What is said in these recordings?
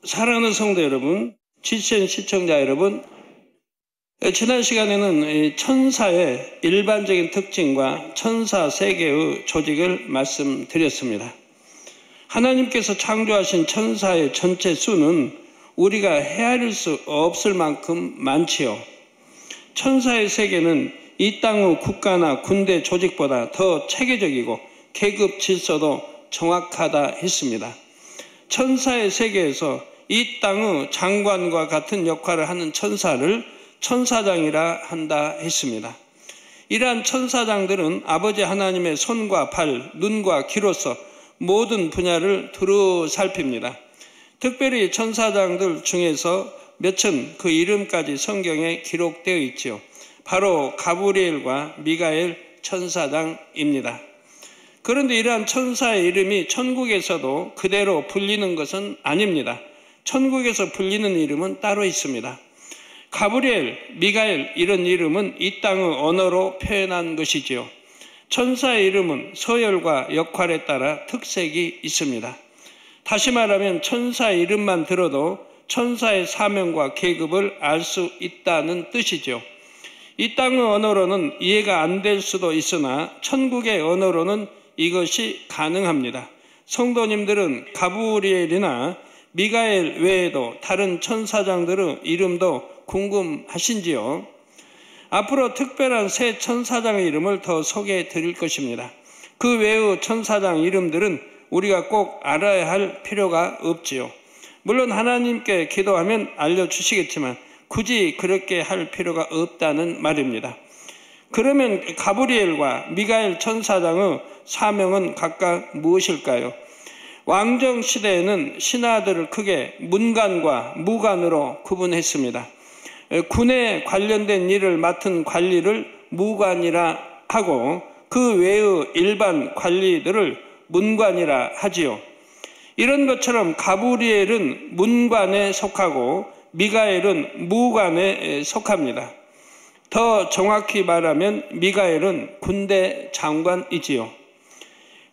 사랑하는 성도 여러분, GCN 시청자 여러분, 지난 시간에는 천사의 일반적인 특징과 천사 세계의 조직을 말씀드렸습니다. 하나님께서 창조하신 천사의 전체 수는 우리가 헤아릴 수 없을 만큼 많지요. 천사의 세계는 이 땅의 국가나 군대 조직보다 더 체계적이고 계급 질서도 정확하다 했습니다. 천사의 세계에서 이 땅의 장관과 같은 역할을 하는 천사를 천사장이라 한다 했습니다. 이러한 천사장들은 아버지 하나님의 손과 발, 눈과 귀로서 모든 분야를 두루 살핍니다. 특별히 천사장들 중에서 몇은 그 이름까지 성경에 기록되어 있지요. 바로 가브리엘과 미가엘 천사장입니다. 그런데 이러한 천사의 이름이 천국에서도 그대로 불리는 것은 아닙니다. 천국에서 불리는 이름은 따로 있습니다. 가브리엘, 미가엘 이런 이름은 이 땅의 언어로 표현한 것이지요. 천사의 이름은 서열과 역할에 따라 특색이 있습니다. 다시 말하면 천사의 이름만 들어도 천사의 사명과 계급을 알 수 있다는 뜻이죠. 이 땅의 언어로는 이해가 안 될 수도 있으나 천국의 언어로는 이것이 가능합니다. 성도님들은 가브리엘이나 미가엘 외에도 다른 천사장들의 이름도 궁금하신지요? 앞으로 특별한 새 천사장의 이름을 더 소개해 드릴 것입니다. 그 외의 천사장 이름들은 우리가 꼭 알아야 할 필요가 없지요. 물론 하나님께 기도하면 알려주시겠지만 굳이 그렇게 할 필요가 없다는 말입니다. 그러면 가브리엘과 미가엘 천사장의 사명은 각각 무엇일까요? 왕정시대에는 신하들을 크게 문관과 무관으로 구분했습니다. 군에 관련된 일을 맡은 관리를 무관이라 하고 그 외의 일반 관리들을 문관이라 하지요. 이런 것처럼 가브리엘은 문관에 속하고 미가엘은 무관에 속합니다. 더 정확히 말하면 미가엘은 군대 장관이지요.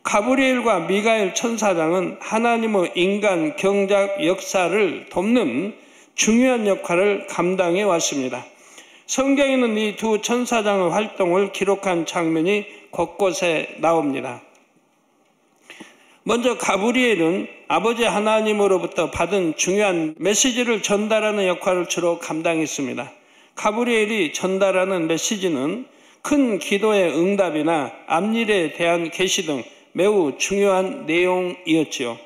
가브리엘과 미가엘 천사장은 하나님의 인간 경작 역사를 돕는 중요한 역할을 감당해 왔습니다. 성경에는 이 두 천사장의 활동을 기록한 장면이 곳곳에 나옵니다. 먼저 가브리엘은 아버지 하나님으로부터 받은 중요한 메시지를 전달하는 역할을 주로 감당했습니다. 가브리엘이 전달하는 메시지는 큰 기도의 응답이나 앞일에 대한 계시 등 매우 중요한 내용이었지요.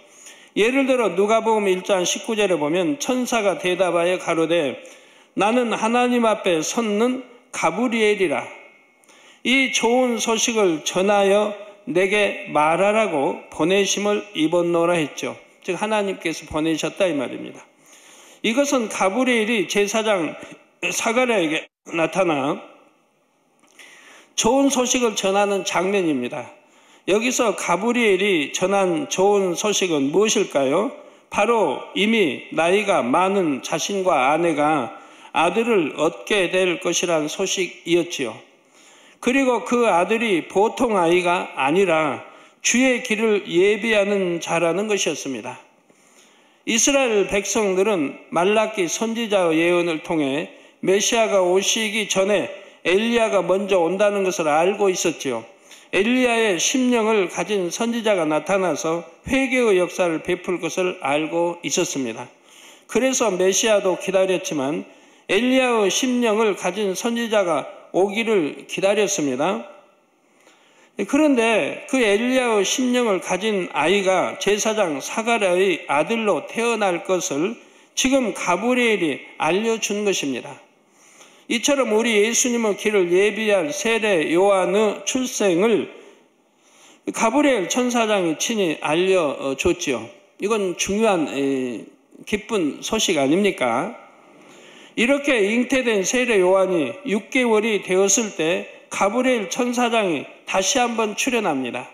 예를 들어 누가복음 1장 19절에 보면 천사가 대답하여 가로되 나는 하나님 앞에 섰는 가브리엘이라. 이 좋은 소식을 전하여 내게 말하라고 보내심을 입었노라 했죠. 즉 하나님께서 보내셨다 이 말입니다. 이것은 가브리엘이 제사장 사가랴에게 나타나 좋은 소식을 전하는 장면입니다. 여기서 가브리엘이 전한 좋은 소식은 무엇일까요? 바로 이미 나이가 많은 자신과 아내가 아들을 얻게 될 것이란 소식이었지요. 그리고 그 아들이 보통 아이가 아니라 주의 길을 예비하는 자라는 것이었습니다. 이스라엘 백성들은 말라기 선지자의 예언을 통해 메시아가 오시기 전에 엘리야가 먼저 온다는 것을 알고 있었지요. 엘리야의 심령을 가진 선지자가 나타나서 회개의 역사를 베풀 것을 알고 있었습니다. 그래서 메시아도 기다렸지만 엘리야의 심령을 가진 선지자가 오기를 기다렸습니다. 그런데 그 엘리야의 심령을 가진 아이가 제사장 사가랴의 아들로 태어날 것을 지금 가브리엘이 알려준 것입니다. 이처럼 우리 예수님의 길을 예비할 세례 요한의 출생을 가브리엘 천사장이 친히 알려줬지요. 이건 중요한 기쁜 소식 아닙니까? 이렇게 잉태된 세례 요한이 6개월이 되었을 때 가브리엘 천사장이 다시 한번 출현합니다.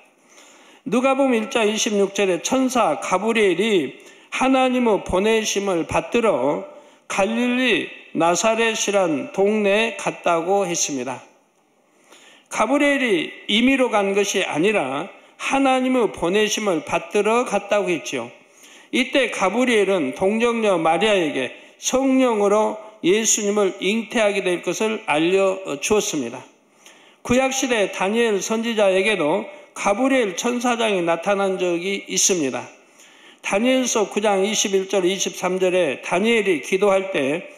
누가복음 1장 26절에 천사 가브리엘이 하나님의 보내심을 받들어 갈릴리 나사렛이란 동네에 갔다고 했습니다. 가브리엘이 임의로 간 것이 아니라 하나님의 보내심을 받들어 갔다고 했지요. 이때 가브리엘은 동정녀 마리아에게 성령으로 예수님을 잉태하게 될 것을 알려주었습니다. 구약시대 다니엘 선지자에게도 가브리엘 천사장이 나타난 적이 있습니다. 다니엘서 9장 21절 23절에 다니엘이 기도할 때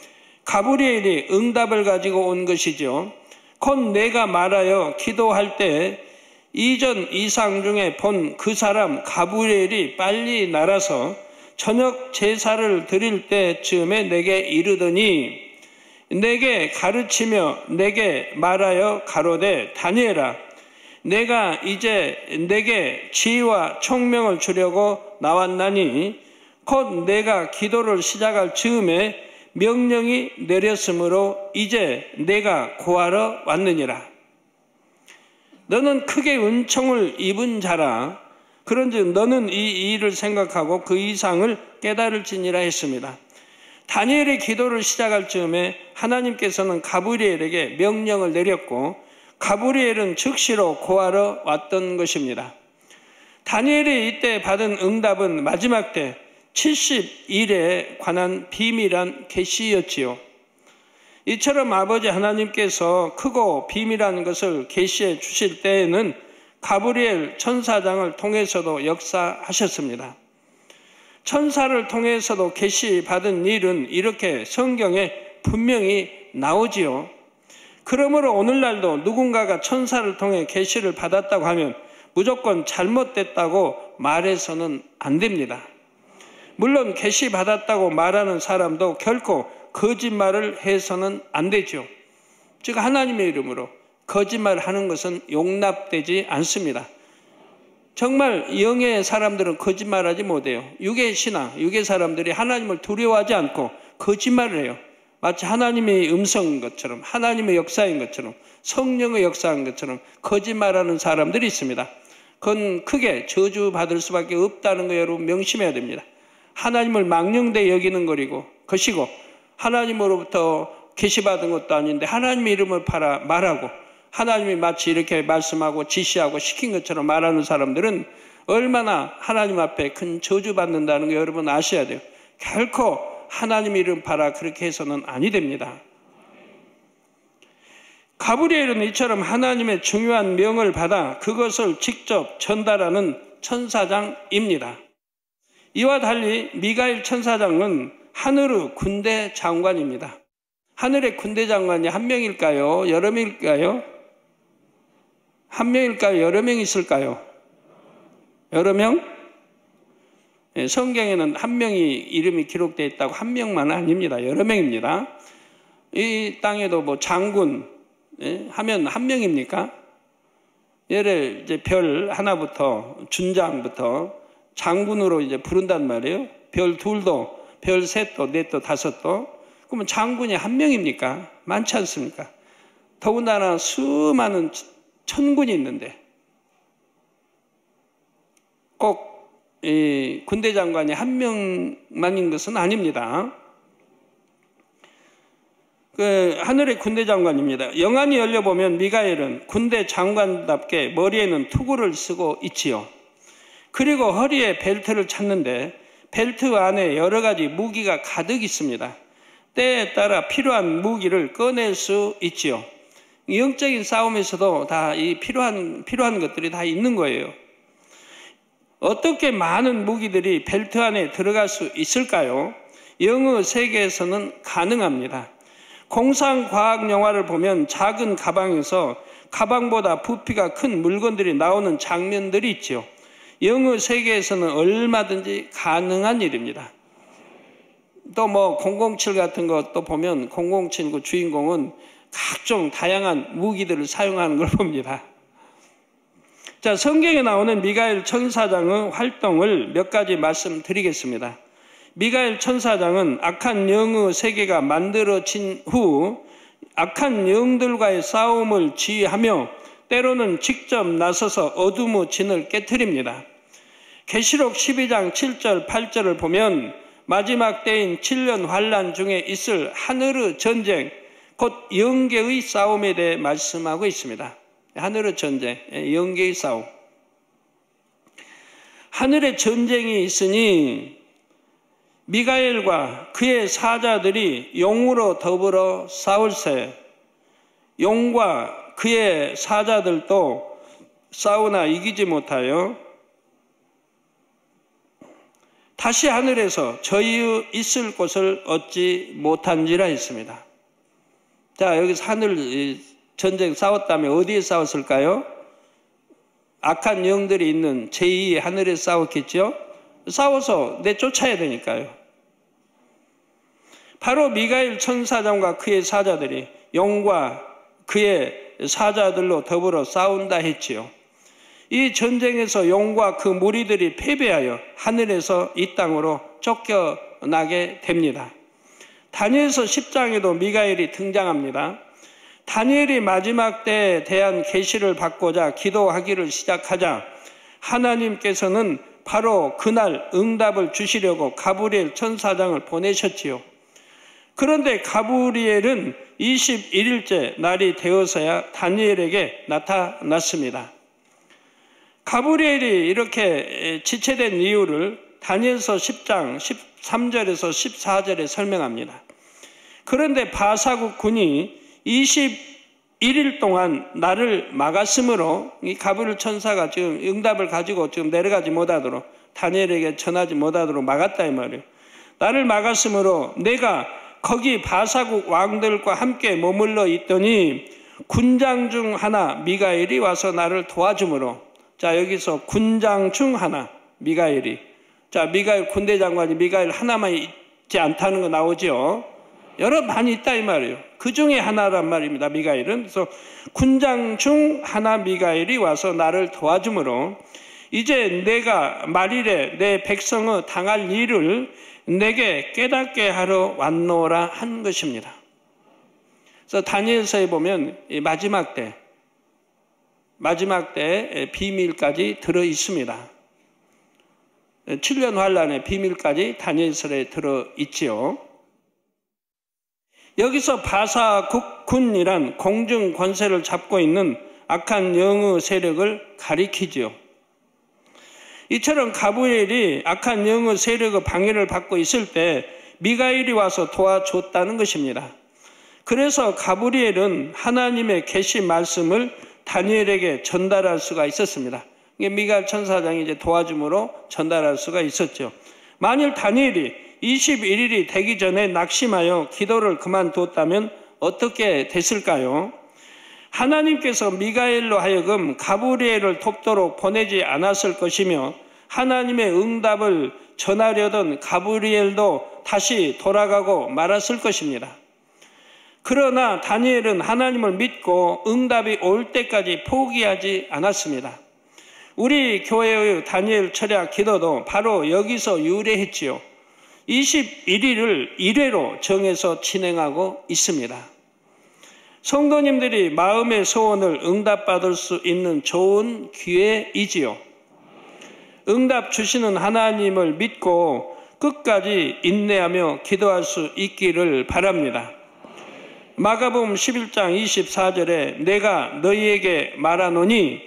가브리엘이 응답을 가지고 온 것이죠. 곧 내가 말하여 기도할 때 이전 이상 중에 본 그 사람 가브리엘이 빨리 날아서 저녁 제사를 드릴 때쯤에 내게 이르더니 내게 가르치며 내게 말하여 가로되 다니엘아 내가 이제 내게 지혜와 총명을 주려고 나왔나니 곧 내가 기도를 시작할 즈음에 명령이 내렸으므로 이제 내가 고하러 왔느니라. 너는 크게 은총을 입은 자라. 그런즉 너는 이 일을 생각하고 그 이상을 깨달을지니라 했습니다. 다니엘의 기도를 시작할 즈음에 하나님께서는 가브리엘에게 명령을 내렸고 가브리엘은 즉시로 고하러 왔던 것입니다. 다니엘이 이때 받은 응답은 마지막 때 70일에 관한 비밀한 계시였지요. 이처럼 아버지 하나님께서 크고 비밀한 것을 계시해 주실 때에는 가브리엘 천사장을 통해서도 역사하셨습니다. 천사를 통해서도 계시받은 일은 이렇게 성경에 분명히 나오지요. 그러므로 오늘날도 누군가가 천사를 통해 계시를 받았다고 하면 무조건 잘못됐다고 말해서는 안 됩니다. 물론 계시받았다고 말하는 사람도 결코 거짓말을 해서는 안 되죠. 즉 하나님의 이름으로 거짓말하는 것은 용납되지 않습니다. 정말 영의 사람들은 거짓말하지 못해요. 육의 신앙, 육의 사람들이 하나님을 두려워하지 않고 거짓말을 해요. 마치 하나님의 음성인 것처럼, 하나님의 역사인 것처럼, 성령의 역사인 것처럼 거짓말하는 사람들이 있습니다. 그건 크게 저주받을 수밖에 없다는 거 여러분 명심해야 됩니다. 하나님을 망령되이 여기는 것이고 하나님으로부터 계시받은 것도 아닌데 하나님의 이름을 말하고 하나님이 마치 이렇게 말씀하고 지시하고 시킨 것처럼 말하는 사람들은 얼마나 하나님 앞에 큰 저주받는다는 거 여러분 아셔야 돼요. 결코 하나님 이름 그렇게 해서는 아니 됩니다. 가브리엘은 이처럼 하나님의 중요한 명을 받아 그것을 직접 전달하는 천사장입니다. 이와 달리 미가엘 천사장은 하늘의 군대 장관입니다. 하늘의 군대 장관이 한 명일까요? 여러 명일까요? 한 명일까요? 여러 명 있을까요? 여러 명? 성경에는 한 명이 이름이 기록되어 있다고 한 명만 아닙니다. 여러 명입니다. 이 땅에도 뭐 장군 하면 한 명입니까? 예를 이제 별 하나부터 준장부터 장군으로 이제 부른단 말이에요. 별 둘도, 별 셋도, 넷도, 다섯도. 그러면 장군이 한 명입니까? 많지 않습니까? 더군다나 수많은 천군이 있는데 꼭 이 군대 장관이 한 명만인 것은 아닙니다. 그 하늘의 군대 장관입니다. 영안이 열려보면 미가엘은 군대 장관답게 머리에는 투구를 쓰고 있지요. 그리고 허리에 벨트를 찼는데 벨트 안에 여러 가지 무기가 가득 있습니다. 때에 따라 필요한 무기를 꺼낼 수 있지요. 영적인 싸움에서도 다 이 필요한 것들이 다 있는 거예요. 어떻게 많은 무기들이 벨트 안에 들어갈 수 있을까요? 영의 세계에서는 가능합니다. 공상과학 영화를 보면 작은 가방에서 가방보다 부피가 큰 물건들이 나오는 장면들이 있죠. 영의 세계에서는 얼마든지 가능한 일입니다. 또 뭐 007 같은 것도 보면 007 그 주인공은 각종 다양한 무기들을 사용하는 걸 봅니다. 자, 성경에 나오는 미가엘 천사장의 활동을 몇 가지 말씀드리겠습니다. 미가엘 천사장은 악한 영의 세계가 만들어진 후 악한 영들과의 싸움을 지휘하며 때로는 직접 나서서 어둠의 진을 깨트립니다. 계시록 12장 7절 8절을 보면 마지막 때인 7년 환란 중에 있을 하늘의 전쟁, 곧 영계의 싸움에 대해 말씀하고 있습니다. 하늘의 전쟁, 영계의 싸움. 하늘의 전쟁이 있으니 미가엘과 그의 사자들이 용으로 더불어 싸울세. 용과 그의 사자들도 싸우나 이기지 못하여 다시 하늘에서 저희 있을 곳을 얻지 못한지라 했습니다. 자, 여기서 하늘 전쟁 싸웠다면 어디에 싸웠을까요? 악한 영들이 있는 제2의 하늘에 싸웠겠죠? 싸워서 내쫓아야 되니까요. 바로 미가엘 천사장과 그의 사자들이 용과 그의 사자들로 더불어 싸운다 했지요. 이 전쟁에서 용과 그 무리들이 패배하여 하늘에서 이 땅으로 쫓겨나게 됩니다. 다니엘서 10장에도 미가엘이 등장합니다. 다니엘이 마지막 때에 대한 계시를 받고자 기도하기를 시작하자 하나님께서는 바로 그날 응답을 주시려고 가브리엘 천사장을 보내셨지요. 그런데 가브리엘은 21일째 날이 되어서야 다니엘에게 나타났습니다. 가브리엘이 이렇게 지체된 이유를 다니엘서 10장 13절에서 14절에 설명합니다. 그런데 바사국 군이 21일 동안 나를 막았으므로 이 가브리엘 천사가 지금 응답을 가지고 지금 내려가지 못하도록 다니엘에게 전하지 못하도록 막았다 이 말이에요. 나를 막았으므로 내가 거기 바사국 왕들과 함께 머물러 있더니 군장 중 하나 미가엘이 와서 나를 도와주므로 자 여기서 군장 중 하나 미가엘이 자 미가엘 군대 장관이 미가엘 하나만 있지 않다는 거 나오죠. 여러 많이 있다 이 말이에요. 그 중에 하나란 말입니다. 미가엘은. 그래서 군장 중 하나 미가엘이 와서 나를 도와주므로 이제 내가 말일에 내 백성의 당할 일을 내게 깨닫게 하러 왔노라 한 것입니다. 그래서 다니엘서에 보면 마지막 때 비밀까지 들어 있습니다. 7년 환란의 비밀까지 다니엘서에 들어 있지요. 여기서 바사국군이란 공중 권세를 잡고 있는 악한 영의 세력을 가리키지요. 이처럼 가브리엘이 악한 영의 세력의 방해를 받고 있을 때 미가엘이 와서 도와줬다는 것입니다. 그래서 가브리엘은 하나님의 계시 말씀을 다니엘에게 전달할 수가 있었습니다. 미가엘 천사장이 이제 도와줌으로 전달할 수가 있었죠. 만일 다니엘이 21일이 되기 전에 낙심하여 기도를 그만두었다면 어떻게 됐을까요? 하나님께서 미가엘로 하여금 가브리엘을 돕도록 보내지 않았을 것이며 하나님의 응답을 전하려던 가브리엘도 다시 돌아가고 말았을 것입니다. 그러나 다니엘은 하나님을 믿고 응답이 올 때까지 포기하지 않았습니다. 우리 교회의 다니엘 철야 기도도 바로 여기서 유래했지요. 21일을 1회로 정해서 진행하고 있습니다. 성도님들이 마음의 소원을 응답받을 수 있는 좋은 기회이지요. 응답 주시는 하나님을 믿고 끝까지 인내하며 기도할 수 있기를 바랍니다. 마가복음 11장 24절에 내가 너희에게 말하노니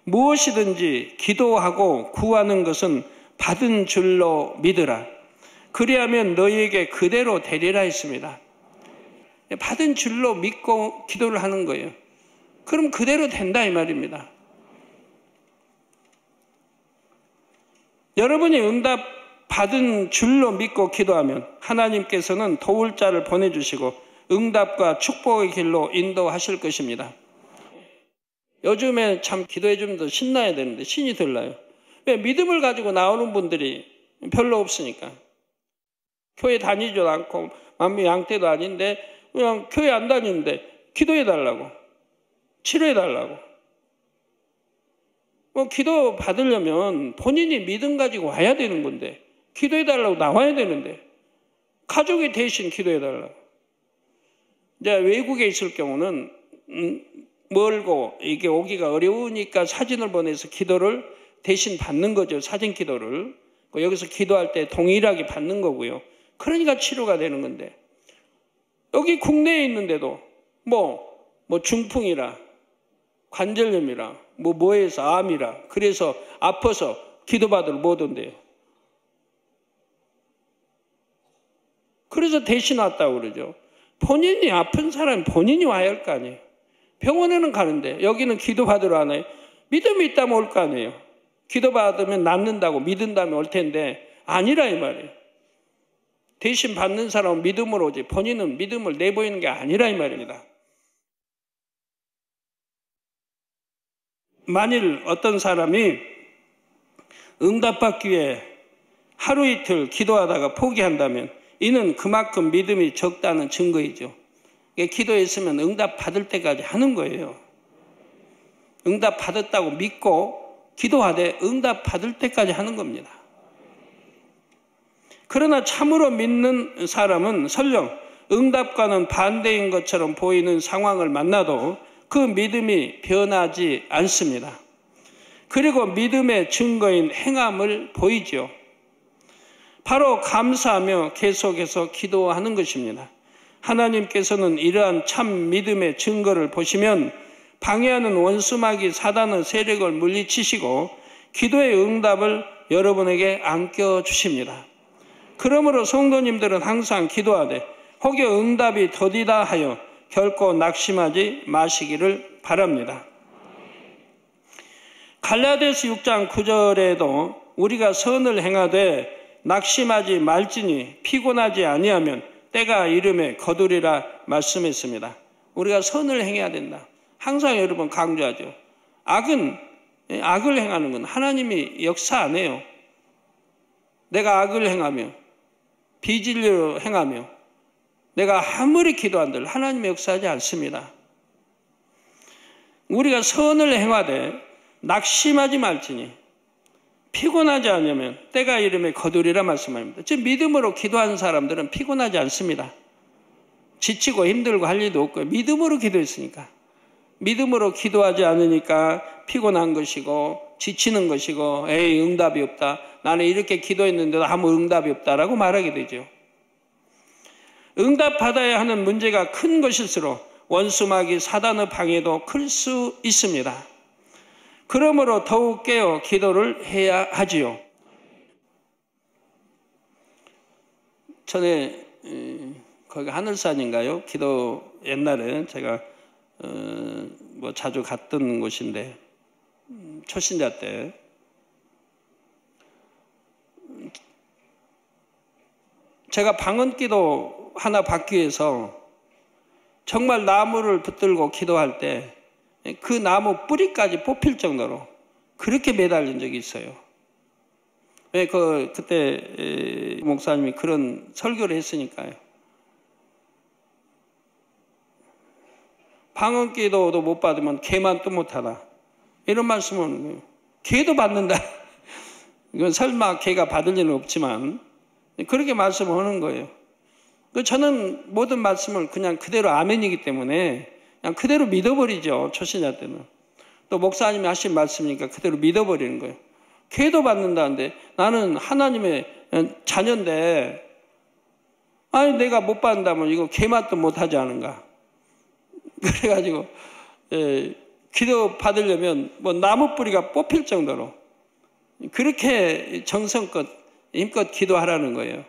무엇이든지 기도하고 구하는 것은 받은 줄로 믿으라. 그리하면 너희에게 그대로 되리라 했습니다. 받은 줄로 믿고 기도를 하는 거예요. 그럼 그대로 된다 이 말입니다. 여러분이 응답 받은 줄로 믿고 기도하면 하나님께서는 도울 자를 보내주시고 응답과 축복의 길로 인도하실 것입니다. 요즘에 참 기도해 주면 더 신나야 되는데 신이 덜 나요. 왜? 믿음을 가지고 나오는 분들이 별로 없으니까. 교회 다니지도 않고 만미양떼도 아닌데 그냥 교회 안 다니는데 기도해 달라고 치료해 달라고 기도 받으려면 본인이 믿음 가지고 와야 되는 건데 기도해 달라고 나와야 되는데 가족이 대신 기도해 달라고. 이제 외국에 있을 경우는 멀고 이게 오기가 어려우니까 사진을 보내서 기도를 대신 받는 거죠. 사진 기도를 여기서 기도할 때 동일하게 받는 거고요. 그러니까 치료가 되는 건데 여기 국내에 있는데도 뭐 중풍이라 관절염이라 뭐해서 암이라 그래서 아파서 기도받으러 못 온대요. 그래서 대신 왔다고 그러죠. 본인이 아픈 사람이 본인이 와야 할 거 아니에요. 병원에는 가는데 여기는 기도받으러 하나요? 믿음이 있다면 올 거 아니에요. 기도받으면 낫는다고 믿은다면 올 텐데 아니라 이 말이에요. 대신 받는 사람은 믿음으로 오지 본인은 믿음을 내보이는 게 아니라 이 말입니다. 만일 어떤 사람이 응답받기 위해 하루 이틀 기도하다가 포기한다면 이는 그만큼 믿음이 적다는 증거이죠. 기도했으면 응답받을 때까지 하는 거예요. 응답받았다고 믿고 기도하되 응답받을 때까지 하는 겁니다. 그러나 참으로 믿는 사람은 설령 응답과는 반대인 것처럼 보이는 상황을 만나도 그 믿음이 변하지 않습니다. 그리고 믿음의 증거인 행함을 보이죠. 바로 감사하며 계속해서 기도하는 것입니다. 하나님께서는 이러한 참 믿음의 증거를 보시면 방해하는 원수마귀 사단의 세력을 물리치시고 기도의 응답을 여러분에게 안겨주십니다. 그러므로 성도님들은 항상 기도하되 혹여 응답이 더디다 하여 결코 낙심하지 마시기를 바랍니다. 갈라디아서 6장 9절에도 우리가 선을 행하되 낙심하지 말지니 피곤하지 아니하면 때가 이름에 거두리라 말씀했습니다. 우리가 선을 행해야 된다. 항상 여러분 강조하죠. 악을 행하는 건 하나님이 역사 안 해요. 내가 악을 행하며 비진리로 행하며 내가 아무리 기도한들 하나님이 역사하지 않습니다. 우리가 선을 행하되 낙심하지 말지니 피곤하지 않으면 때가 이름에 거두리라 말씀합니다. 즉 믿음으로 기도하는 사람들은 피곤하지 않습니다. 지치고 힘들고 할 일도 없고요. 믿음으로 기도했으니까. 믿음으로 기도하지 않으니까 피곤한 것이고 지치는 것이고 에이 응답이 없다. 나는 이렇게 기도했는데도 아무 응답이 없다라고 말하게 되죠. 응답받아야 하는 문제가 큰 것일수록 원수마귀 사단의 방해도 클 수 있습니다. 그러므로 더욱 깨어 기도를 해야 하지요. 전에 거기 하늘산인가요? 기도 옛날에 제가 자주 갔던 곳인데 초신자 때 제가 방언기도 하나 받기 위해서 정말 나무를 붙들고 기도할 때 그 나무 뿌리까지 뽑힐 정도로 그렇게 매달린 적이 있어요. 왜 그때 목사님이 그런 설교를 했으니까요. 방언기도도 못 받으면 개만 또 못하다. 이런 말씀은 개도 받는다. 이건 설마 개가 받을 일은 없지만 그렇게 말씀을 하는 거예요. 저는 모든 말씀을 그냥 그대로 아멘이기 때문에 그냥 그대로 믿어버리죠. 초신자 때는. 또 목사님이 하신 말씀이니까 그대로 믿어버리는 거예요. 개도 받는다는데 나는 하나님의 자녀인데 아니 내가 못 받는다면 이거 개맛도 못하지 않은가. 그래가지고 기도 받으려면 나무 뿌리가 뽑힐 정도로 그렇게 정성껏 힘껏 기도하라는 거예요.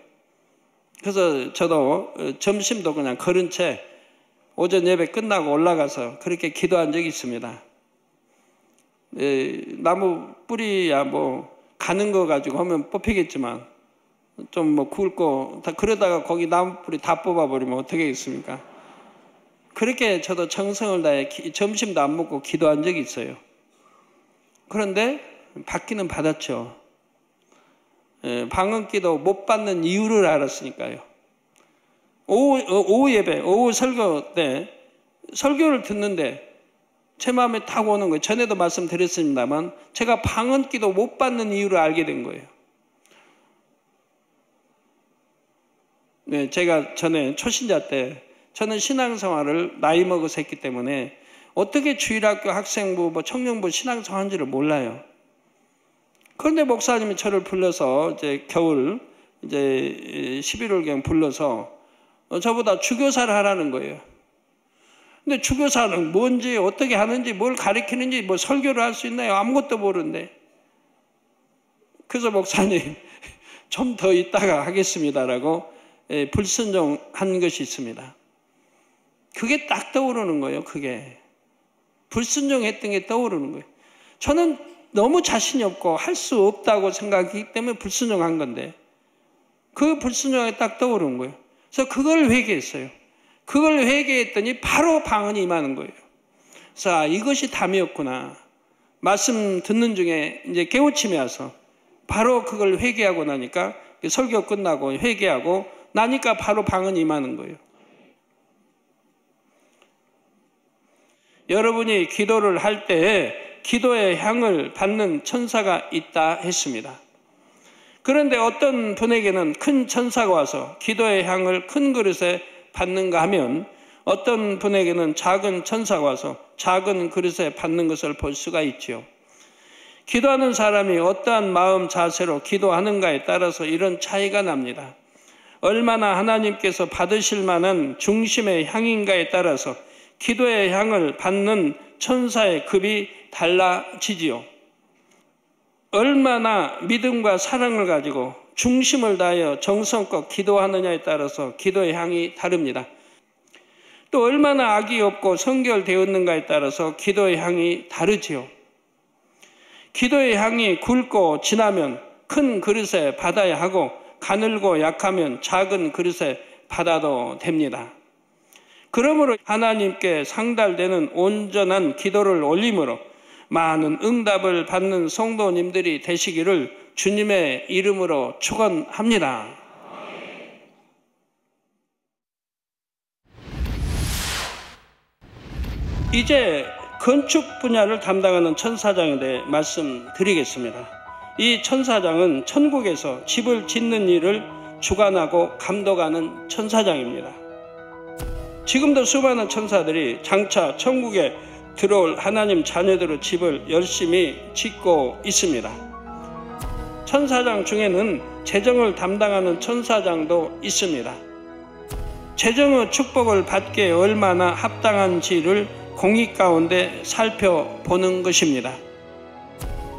그래서 저도 점심도 그냥 걸은 채 오전 예배 끝나고 올라가서 그렇게 기도한 적이 있습니다. 나무 뿌리야 가는 거 가지고 하면 뽑히겠지만 좀 굵고 다 그러다가 거기 나무 뿌리 다 뽑아버리면 어떻게 하겠습니까? 그렇게 저도 정성을 다해 점심도 안 먹고 기도한 적이 있어요. 그런데 받기는 받았죠. 방언기도 못 받는 이유를 알았으니까요. 오후 예배, 오후 설교 때 설교를 듣는데 제 마음에 딱 오는 거예요. 전에도 말씀드렸습니다만 제가 방언기도 못 받는 이유를 알게 된 거예요. 네, 제가 전에 초신자 때 저는 신앙생활을 나이 먹어서 했기 때문에 어떻게 주일학교 학생부, 청년부 신앙생활인지를 몰라요. 그런데 목사님이 저를 불러서 겨울 11월경 불러서 저보다 주교사를 하라는 거예요. 근데 주교사는 뭔지 어떻게 하는지 뭘 가르치는지 설교를 할 수 있나요? 아무것도 모르는데. 그래서 목사님 좀 더 있다가 하겠습니다라고 불순종한 것이 있습니다. 그게 딱 떠오르는 거예요. 그게 불순종했던 게 떠오르는 거예요. 저는 너무 자신이 없고 할 수 없다고 생각하기 때문에 불순종한 건데 그 불순종이 딱 떠오르는 거예요. 그래서 그걸 회개했어요. 그걸 회개했더니 바로 방언이 임하는 거예요. 그래서 이것이 담이었구나. 말씀 듣는 중에 이제 깨우침이 와서 바로 그걸 회개하고 나니까 설교 끝나고 회개하고 나니까 바로 방언이 임하는 거예요. 여러분이 기도를 할 때 기도의 향을 받는 천사가 있다 했습니다. 그런데 어떤 분에게는 큰 천사가 와서 기도의 향을 큰 그릇에 받는가 하면 어떤 분에게는 작은 천사가 와서 작은 그릇에 받는 것을 볼 수가 있지요. 기도하는 사람이 어떠한 마음 자세로 기도하는가에 따라서 이런 차이가 납니다. 얼마나 하나님께서 받으실 만한 중심의 향인가에 따라서 기도의 향을 받는 천사의 급이 달라지지요. 얼마나 믿음과 사랑을 가지고 중심을 다하여 정성껏 기도하느냐에 따라서 기도의 향이 다릅니다. 또 얼마나 악이 없고 성결되었는가에 따라서 기도의 향이 다르지요. 기도의 향이 굵고 진하면 큰 그릇에 받아야 하고 가늘고 약하면 작은 그릇에 받아도 됩니다. 그러므로 하나님께 상달되는 온전한 기도를 올림으로 많은 응답을 받는 성도님들이 되시기를 주님의 이름으로 축원합니다. 이제 건축 분야를 담당하는 천사장에 대해 말씀드리겠습니다. 이 천사장은 천국에서 집을 짓는 일을 주관하고 감독하는 천사장입니다. 지금도 수많은 천사들이 장차 천국에 들어올 하나님 자녀들의 집을 열심히 짓고 있습니다. 천사장 중에는 재정을 담당하는 천사장도 있습니다. 재정의 축복을 받기에 얼마나 합당한지를 공의 가운데 살펴보는 것입니다.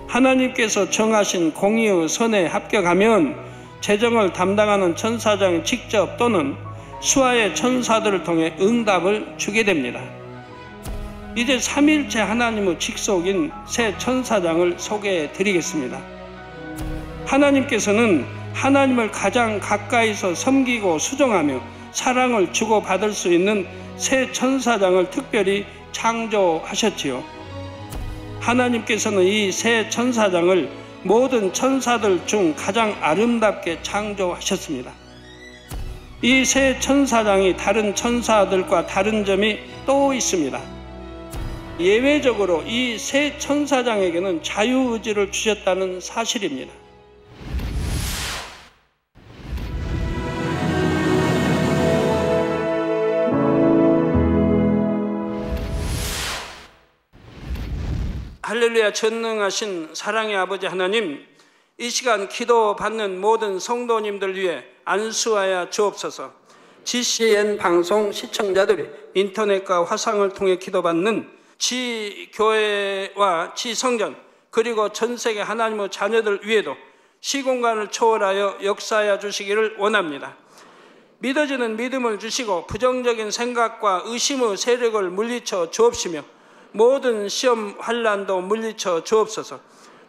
하나님께서 정하신 공의의 선에 합격하면 재정을 담당하는 천사장이 직접 또는 수하의 천사들을 통해 응답을 주게 됩니다. 이제 삼위일체 하나님의 직속인 새 천사장을 소개해 드리겠습니다. 하나님께서는 하나님을 가장 가까이서 섬기고 수종하며 사랑을 주고받을 수 있는 새 천사장을 특별히 창조하셨지요. 하나님께서는 이 새 천사장을 모든 천사들 중 가장 아름답게 창조하셨습니다. 이 새 천사장이 다른 천사들과 다른 점이 또 있습니다. 예외적으로 이 새 천사장에게는 자유의지를 주셨다는 사실입니다. 할렐루야. 전능하신 사랑의 아버지 하나님, 이 시간 기도받는 모든 성도님들 위해 안수하여 주옵소서. GCN 방송 시청자들이 인터넷과 화상을 통해 기도받는 지교회와 지성전 그리고 전세계 하나님의 자녀들 위에도 시공간을 초월하여 역사하여 주시기를 원합니다. 믿어지는 믿음을 주시고 부정적인 생각과 의심의 세력을 물리쳐 주옵시며 모든 시험 환난도 물리쳐 주옵소서.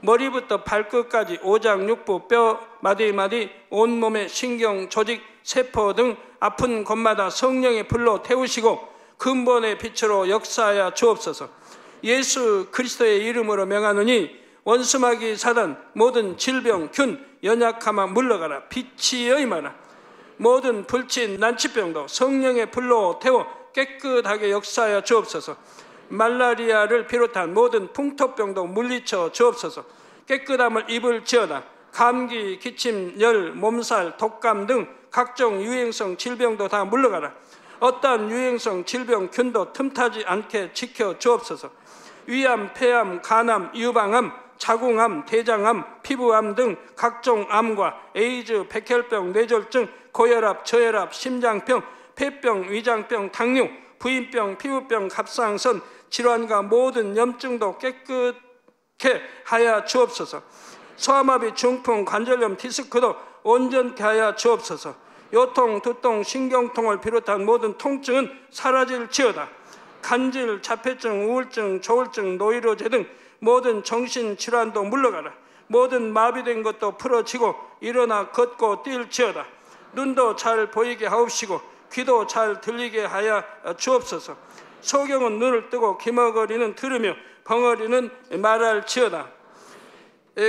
머리부터 발끝까지 오장육부 뼈 마디마디 온몸의 신경 조직 세포 등 아픈 곳마다 성령의 불로 태우시고 근본의 빛으로 역사하여 주옵소서. 예수 그리스도의 이름으로 명하노니 원수마귀 사단 모든 질병 균 연약함아 물러가라. 빛이 임하라. 모든 불친 난치병도 성령의 불로 태워 깨끗하게 역사하여 주옵소서. 말라리아를 비롯한 모든 풍토병도 물리쳐 주옵소서. 깨끗함을 입을지어다. 감기, 기침, 열, 몸살, 독감 등 각종 유행성 질병도 다 물러가라. 어떠한 유행성 질병 균도 틈타지 않게 지켜 주옵소서. 위암, 폐암, 간암, 유방암, 자궁암, 대장암, 피부암 등 각종 암과 에이즈, 백혈병, 뇌졸중, 고혈압, 저혈압, 심장병, 폐병, 위장병, 당뇨, 부인병, 피부병, 갑상선 질환과 모든 염증도 깨끗게 하여 주옵소서. 소아마비, 중풍, 관절염, 디스크도 온전케 하여 주옵소서. 요통, 두통, 신경통을 비롯한 모든 통증은 사라질지어다. 간질, 자폐증, 우울증, 조울증, 노이로제 등 모든 정신질환도 물러가라. 모든 마비된 것도 풀어지고 일어나 걷고 뛸지어다. 눈도 잘 보이게 하옵시고 귀도 잘 들리게 하여 주옵소서. 소경은 눈을 뜨고 기머거리는 들으며 벙어리는 말할지어다.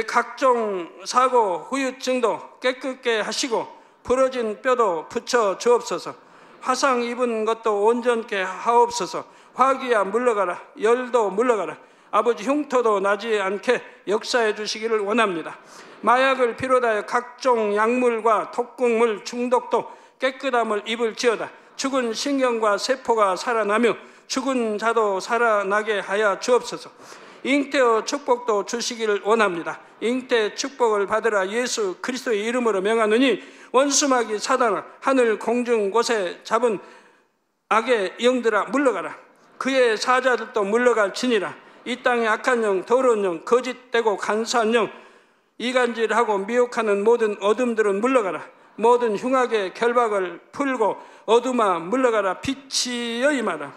각종 사고, 후유증도 깨끗게 하시고 부러진 뼈도 붙여 주옵소서. 화상 입은 것도 온전케 하옵소서. 화기야 물러가라. 열도 물러가라. 아버지 흉터도 나지 않게 역사해 주시기를 원합니다. 마약을 비롯하여 각종 약물과 독극물 중독도 깨끗함을 입을지어다. 죽은 신경과 세포가 살아나며 죽은 자도 살아나게 하여 주옵소서. 잉태의 축복도 주시기를 원합니다. 잉태 축복을 받으라. 예수 그리스도의 이름으로 명하노니 원수마귀 사단아, 하늘 공중 곳에 잡은 악의 영들아 물러가라. 그의 사자들도 물러갈지니라. 이 땅의 악한 영, 더러운 영, 거짓되고 간사한 영, 이간질하고 미혹하는 모든 어둠들은 물러가라. 모든 흉악의 결박을 풀고 어둠아 물러가라. 빛이여 임하라.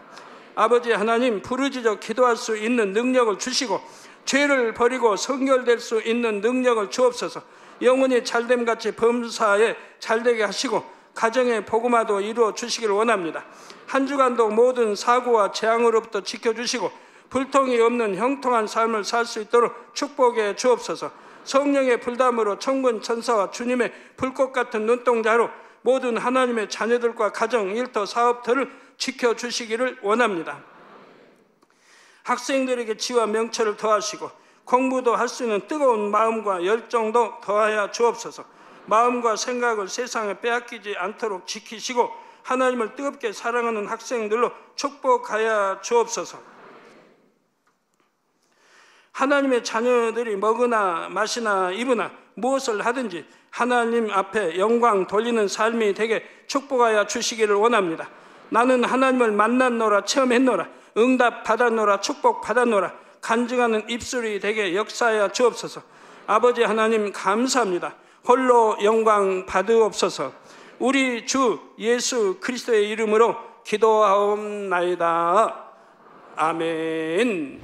아버지 하나님, 부르짖어 기도할 수 있는 능력을 주시고 죄를 버리고 성결될 수 있는 능력을 주옵소서. 영혼이 잘됨같이 범사에 잘되게 하시고 가정의 복음화도 이루어 주시길 원합니다. 한 주간도 모든 사고와 재앙으로부터 지켜주시고 불통이 없는 형통한 삶을 살 수 있도록 축복해 주옵소서. 성령의 불담으로 천군 천사와 주님의 불꽃 같은 눈동자로 모든 하나님의 자녀들과 가정, 일터, 사업들을 지켜주시기를 원합니다. 학생들에게 지혜와 명철을 더하시고 공부도 할 수 있는 뜨거운 마음과 열정도 더하여 주옵소서. 마음과 생각을 세상에 빼앗기지 않도록 지키시고 하나님을 뜨겁게 사랑하는 학생들로 축복하여 주옵소서. 하나님의 자녀들이 먹으나 마시나 입으나 무엇을 하든지 하나님 앞에 영광 돌리는 삶이 되게 축복하여 주시기를 원합니다. 나는 하나님을 만났노라, 체험했노라, 응답 받았노라, 축복 받았노라, 간증하는 입술이 되게 역사하여 주옵소서. 아버지 하나님 감사합니다. 홀로 영광 받으옵소서. 우리 주 예수 그리스도의 이름으로 기도하옵나이다. 아멘.